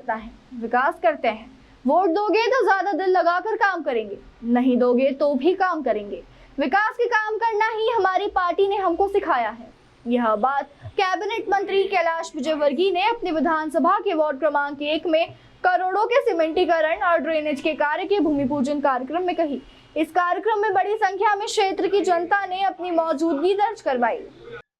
कार्यकर्ता हैं, विकास करते हैं। वोट दोगे तो ज्यादा दिल लगाकर काम करेंगे, नहीं दोगे तो भी काम करेंगे। विकास के काम करना ही हमारी पार्टी ने हमको सिखाया है। यह बात कैबिनेट मंत्री कैलाश विजयवर्गीय ने अपने विधानसभा के वार्ड क्रमांक 1 में करोड़ों के सीमेंटीकरण और ड्रेनेज के कार्य के भूमि पूजन कार्यक्रम में कही। इस कार्यक्रम में बड़ी संख्या में क्षेत्र की जनता ने अपनी मौजूदगी दर्ज करवाई।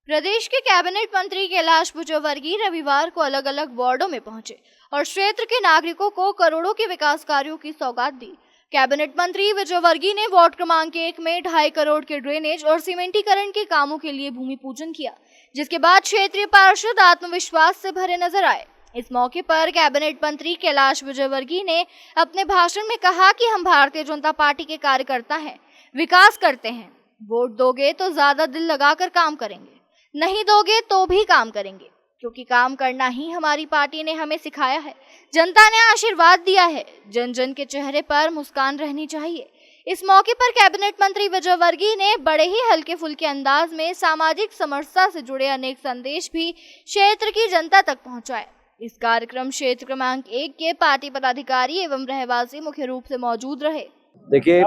प्रदेश के कैबिनेट मंत्री कैलाश विजयवर्गीय रविवार को अलग अलग वार्डों में पहुंचे और क्षेत्र के नागरिकों को करोड़ों के विकास कार्यों की सौगात दी। कैबिनेट मंत्री विजयवर्गीय ने वार्ड क्रमांक 1 में 2.5 करोड़ के ड्रेनेज और सीमेंटीकरण के कामों के लिए भूमि पूजन किया, जिसके बाद क्षेत्रीय पार्षद आत्मविश्वास से भरे नजर आए। इस मौके पर कैबिनेट मंत्री कैलाश विजयवर्गीय ने अपने भाषण में कहा कि हम भारतीय जनता पार्टी के कार्यकर्ता हैं, विकास करते हैं। वोट दोगे तो ज्यादा दिल लगाकर काम करेंगे, नहीं दोगे तो भी काम करेंगे, क्योंकि काम करना ही हमारी पार्टी ने हमें सिखाया है। जनता ने आशीर्वाद दिया है, जन जन के चेहरे पर मुस्कान रहनी चाहिए। इस मौके पर कैबिनेट मंत्री विजयवर्गीय ने बड़े ही हल्के फुल्के अंदाज में सामाजिक समरसता से जुड़े अनेक संदेश भी क्षेत्र की जनता तक पहुंचाए। इस कार्यक्रम क्षेत्र क्रमांक 1 के पार्टी पदाधिकारी एवं रहवासी मुख्य रूप से मौजूद रहे। देखिए,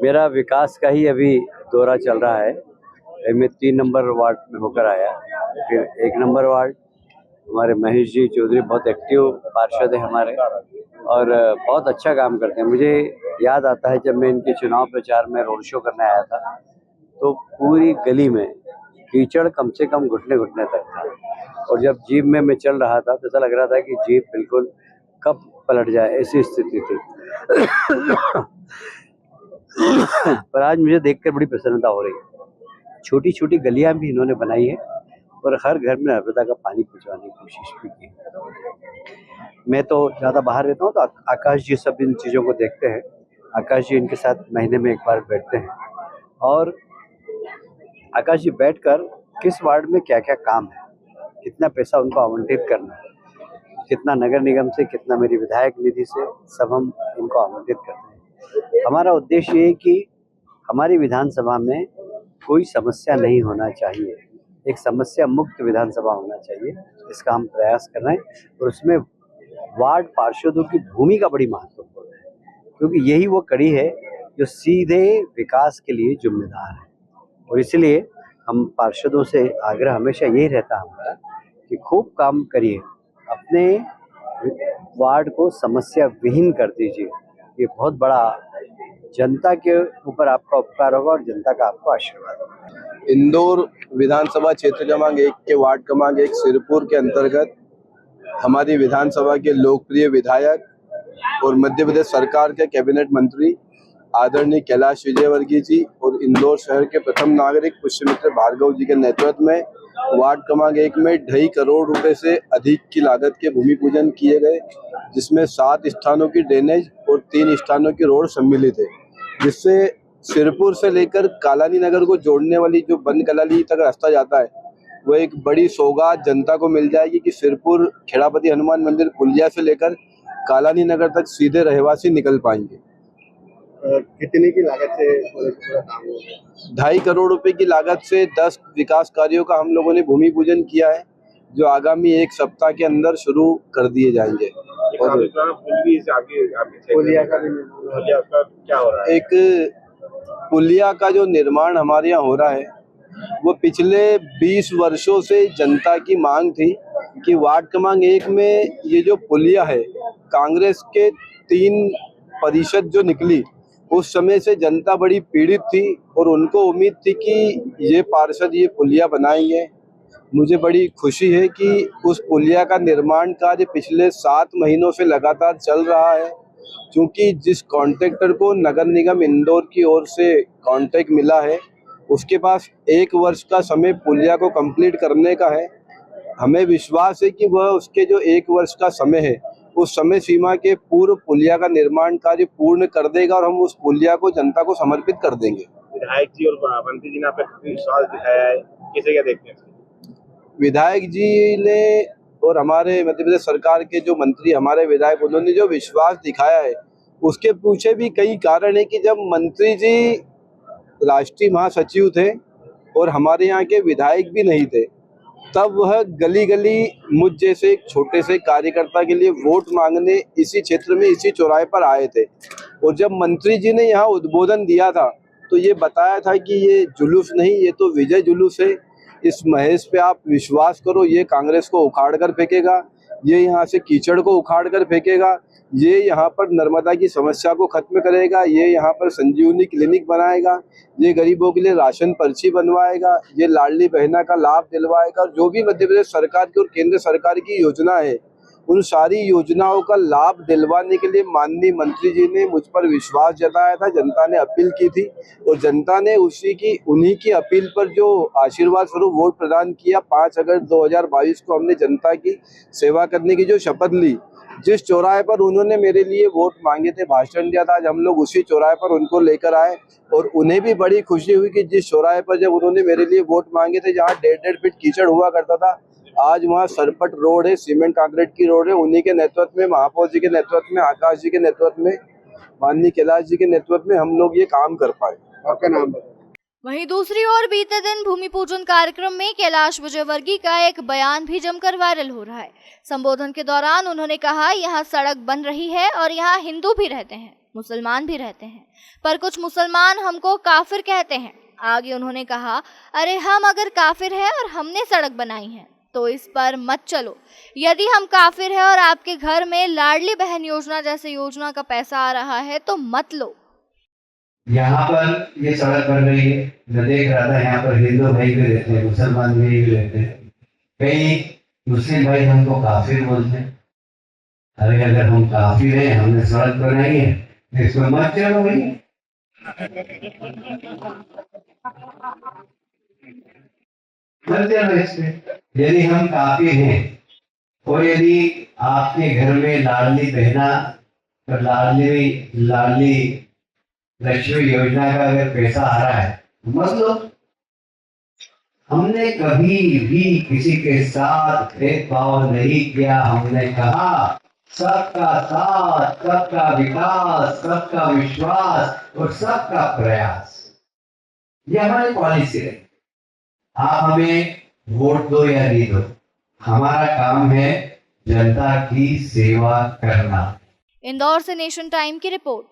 मेरा विकास का ही अभी दौरा चल रहा है। मैं 3 नंबर वार्ड में होकर आया, फिर 1 नंबर वार्ड। हमारे महेश जी चौधरी बहुत एक्टिव पार्षद है हमारे और बहुत अच्छा काम करते हैं। मुझे याद आता है जब मैं इनके चुनाव प्रचार में रोड शो करने आया था तो पूरी गली में कीचड़ कम से कम घुटने घुटने तक था, और जब जीप में मैं चल रहा था तो ऐसा लग रहा था कि जीप बिल्कुल कब पलट जाए, ऐसी स्थिति थी। पर आज मुझे देखकर बड़ी प्रसन्नता हो रही है। छोटी छोटी गलियां भी इन्होंने बनाई है और हर घर में नर्मदा का पानी पहुंचाने की कोशिश भी की है। मैं तो ज़्यादा बाहर रहता हूँ तो आकाश जी सब इन चीज़ों को देखते हैं। आकाश जी इनके साथ महीने में 1 बार बैठते हैं और आकाश जी बैठकर किस वार्ड में क्या क्या काम है, कितना पैसा उनको आवंटित करना है, कितना नगर निगम से, कितना मेरी विधायक निधि से, सब हम इनको आवंटित करते हैं। हमारा उद्देश्य ये है कि हमारी विधानसभा में कोई समस्या नहीं होना चाहिए, एक समस्या मुक्त विधानसभा होना चाहिए। इसका हम प्रयास कर रहे हैं और उसमें वार्ड पार्षदों की भूमिका बड़ी महत्वपूर्ण है, क्योंकि यही वो कड़ी है जो सीधे विकास के लिए जिम्मेदार है। और इसलिए हम पार्षदों से आग्रह हमेशा यही रहता हमारा कि खूब काम करिए, अपने वार्ड को समस्या विहीन कर दीजिए। ये बहुत बड़ा जनता के ऊपर आपका उपकार होगा और जनता का आपको आशीर्वाद होगा। इंदौर विधानसभा क्षेत्र क्रमांक 1 के वार्ड क्रमांक 1 सिरपुर के अंतर्गत हमारी विधानसभा के लोकप्रिय विधायक और मध्य प्रदेश सरकार के कैबिनेट मंत्री आदरणीय कैलाश विजयवर्गीय जी और इंदौर शहर के प्रथम नागरिक पुष्यमित्र भार्गव जी के नेतृत्व में वार्ड क्रमांक 1 में 2.5 करोड़ रुपए से अधिक की लागत के भूमि पूजन किए गए, जिसमें 7 स्थानों की ड्रेनेज और 3 स्थानों की रोड सम्मिलित है, जिससे सिरपुर से लेकर कालानी नगर को जोड़ने वाली जो बन कलाली तक रास्ता जाता है वो एक बड़ी सौगात जनता को मिल जाएगी कि सिरपुर खेड़ापति हनुमान मंदिर पुलिया से लेकर कालानी नगर तक सीधे रहवासी निकल पाएंगे। कितने की लागत से पूरा काम होगा? 2.5 करोड़ रुपए की लागत से 10 विकास कार्यों का हम लोगों ने भूमि पूजन किया है, जो आगामी 1 सप्ताह के अंदर शुरू कर दिए जाएंगे। और पुलिया का क्या हो रहा है? एक पुलिया का जो निर्माण हमारे यहाँ हो रहा है वो पिछले 20 वर्षों से जनता की मांग थी कि वार्ड क्रमांक 1 में ये जो पुलिया है, कांग्रेस के 3% जो निकली उस समय से जनता बड़ी पीड़ित थी और उनको उम्मीद थी कि ये पार्षद ये पुलिया बनाएंगे। मुझे बड़ी खुशी है कि उस पुलिया का निर्माण कार्य पिछले 7 महीनों से लगातार चल रहा है, क्योंकि जिस कॉन्ट्रैक्टर को नगर निगम इंदौर की ओर से कॉन्ट्रैक्ट मिला है उसके पास 1 वर्ष का समय पुलिया को कंप्लीट करने का है। हमें विश्वास है कि वह उसके जो 1 वर्ष का समय है उस समय सीमा के पूर्व पुलिया का निर्माण कार्य पूर्ण कर देगा और हम उस पुलिया को जनता को समर्पित कर देंगे। विधायक जी और मंत्री जी ने आप पर विश्वास दिखाया है, किसे क्या देखते हैं? विधायक जी ने और हमारे मध्य प्रदेश सरकार के जो मंत्री हमारे विधायक, उन्होंने जो विश्वास दिखाया है उसके पीछे भी कई कारण है कि जब मंत्री जी राष्ट्रीय महासचिव थे और हमारे यहाँ के विधायक भी नहीं थे तब वह गली गली मुझ जैसे एक छोटे से कार्यकर्ता के लिए वोट मांगने इसी क्षेत्र में इसी चौराहे पर आए थे। और जब मंत्री जी ने यहाँ उद्बोधन दिया था तो ये बताया था कि ये जुलूस नहीं, ये तो विजय जुलूस है, इस महेश पे आप विश्वास करो, ये कांग्रेस को उखाड़ कर फेंकेगा, ये यहाँ से कीचड़ को उखाड़ कर फेंकेगा, ये यहाँ पर नर्मदा की समस्या को खत्म करेगा, ये यहाँ पर संजीवनी क्लिनिक बनाएगा, ये गरीबों के लिए राशन पर्ची बनवाएगा, ये लाडली बहना का लाभ दिलवाएगा। और जो भी मध्य प्रदेश सरकार की और केंद्र सरकार की योजना है उन सारी योजनाओं का लाभ दिलवाने के लिए माननीय मंत्री जी ने मुझ पर विश्वास जताया था। जनता ने अपील की थी और जनता ने उन्हीं की अपील पर जो आशीर्वाद स्वरूप वोट प्रदान किया। 5 अगस्त 2022 को हमने जनता की सेवा करने की जो शपथ ली, जिस चौराहे पर उन्होंने मेरे लिए वोट मांगे थे, भाषण दिया था, आज हम लोग उसी चौराहे पर उनको लेकर आए। और उन्हें भी बड़ी खुशी हुई कि जिस चौराहे पर जब उन्होंने मेरे लिए वोट मांगे थे, जहाँ 1.5 फीट कीचड़ हुआ करता था, आज वहाँ सरपट रोड है, सीमेंट कंक्रीट की रोड है। उन्हीं के नेतृत्व में, महापौर जी के नेतृत्व में, आकाश जी के नेतृत्व में, माननीय कैलाश जी के नेतृत्व में हम लोग ये काम कर पाए। आपका नाम बताइए। वहीं दूसरी ओर बीते दिन भूमि पूजन कार्यक्रम में कैलाश विजयवर्गीय का एक बयान भी जमकर वायरल हो रहा है। संबोधन के दौरान उन्होंने कहा, यहाँ सड़क बन रही है और यहाँ हिंदू भी रहते हैं, मुसलमान भी रहते हैं, पर कुछ मुसलमान हमको काफिर कहते हैं। आगे उन्होंने कहा, अरे हम अगर काफिर हैं और हमने सड़क बनाई है तो इस पर मत चलो। यदि हम काफिर हैं और आपके घर में लाडली बहन योजना जैसे योजना का पैसा आ रहा है तो मत लो। यहाँ पर ये सड़क बन रही है, मैं देख रहा था, यहाँ पर हिंदू भाई भी रहते हैं, मुसलमान भाई भी रहते हैं, कई मुस्लिम भाई हमको काफिर बोलते हैं। अरे अगर हम काफिर हैं, हमने सड़क बनाई है, इसमें मत चलो भाई। मत चलो इसमें। यदि हम काफिर हैं और यदि आपके घर में लाडली बहना और लाडली लक्ष्मी योजना का अगर पैसा आ रहा है, मतलब हमने कभी भी किसी के साथ भेदभाव नहीं किया। हमने कहा सबका साथ, सबका विकास, सबका विश्वास और सबका प्रयास, ये हमारी पॉलिसी है। आप हमें वोट दो या नहीं दो, हमारा काम है जनता की सेवा करना। इंदौर से नेशन टाइम की रिपोर्ट।